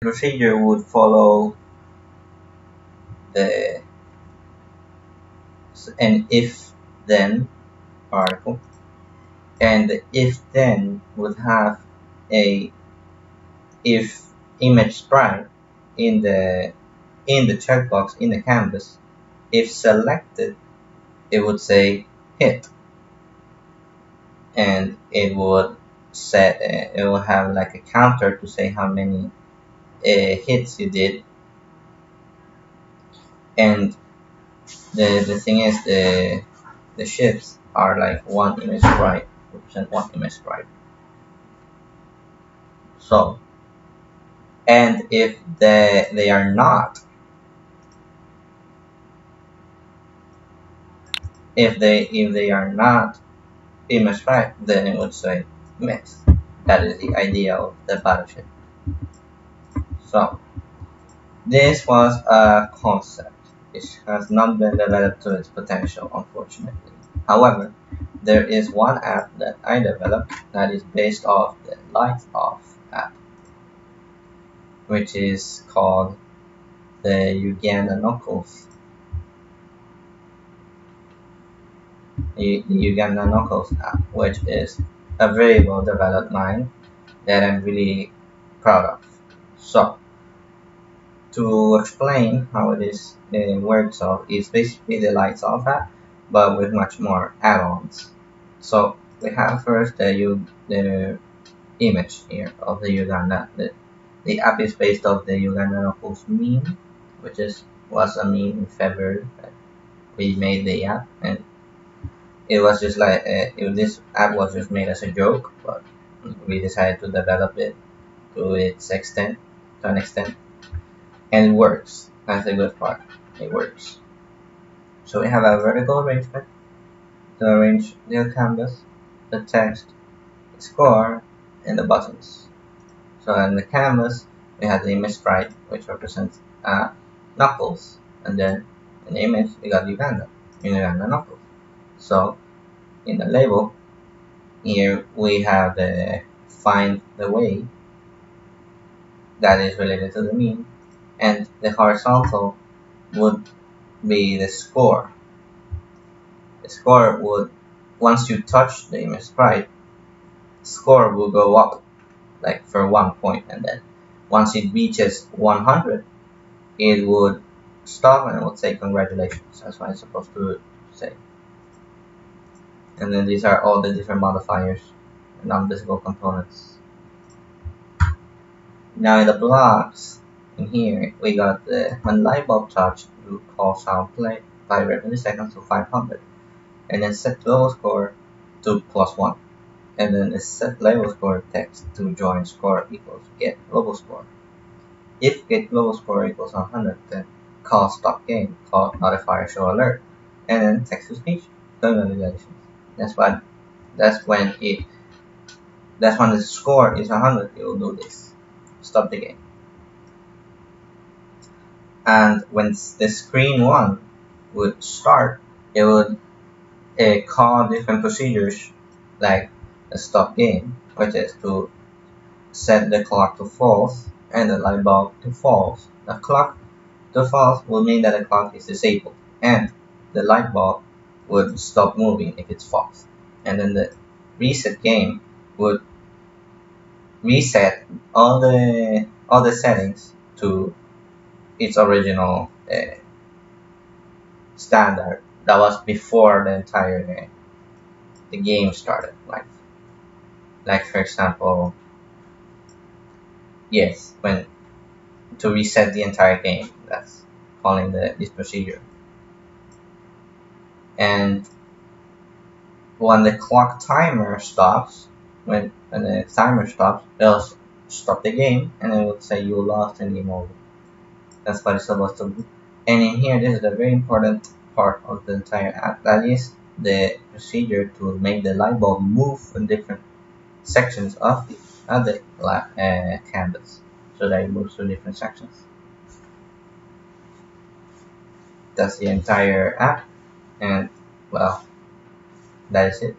procedure would follow the an if then particle, and the if then would have a if image sprite in the checkbox in the canvas. If selected, it would say hit, and it would set it will have like a counter to say how many hits you did. And the thing is, the shifts are like one image sprite, represent one image sprite. So, and if they are not, if they are not image sprite, then it would say mix. That is the idea of the battleship. So this was a concept. It has not been developed to its potential, unfortunately. However, there is one app that I developed that is based off the Lights Off app, which is called the Uganda Knuckles. The Uganda Knuckles app, which is a very well developed line that I'm really proud of. So, to explain how it is works off, it's basically the Lights Off app, but with much more add-ons. So we have first the image here of the Uganda. The app is based off the Uganda Knuckles meme, which was a meme in February that we made the app, and it was just like this app was just made as a joke, but we decided to develop it to an extent, and it works. That's the good part. It works. So we have a vertical arrangement to arrange the canvas, the text, the score, and the buttons. So in the canvas, we have the image sprite, which represents Knuckles, and then in the image, we got Uganda Knuckles. So in the label, here we have the find the way that is related to the meme, and the horizontal would be the score. The score would, once you touch the image sprite, score will go up like for 1 point, and then once it reaches 100, it would stop and it would say congratulations. That's what it's supposed to say. And then these are all the different modifiers and non-visible components. Now in the blocks, in here, we got the when light bulb touch, you call sound play 5 milliseconds to 500, and then set global score to +1, and then the set label score text to join score equals get global score. If get global score equals 100, then call stop game, call notifier show alert, and then text to speech. Congratulations. That's when the score is 100, it will do this. Stop the game. And when the screen 1 would start, it would call different procedures like a stop game, which is to set the clock to false and the light bulb to false. The clock to false will mean that the clock is disabled, and the light bulb would stop moving if it's false. And then the reset game would reset all the settings to its original standard that was before the entire the game started. Like for example, yes, when to reset the entire game, that's calling this procedure. And when the clock timer stops, when the timer stops, it'll stop the game, and it will say you lost and game over. That's what it's supposed to do. And in here, this is a very important part of the entire app. That is the procedure to make the light bulb move in different sections of the canvas, so that it moves to different sections. That's the entire app, and well, that is it.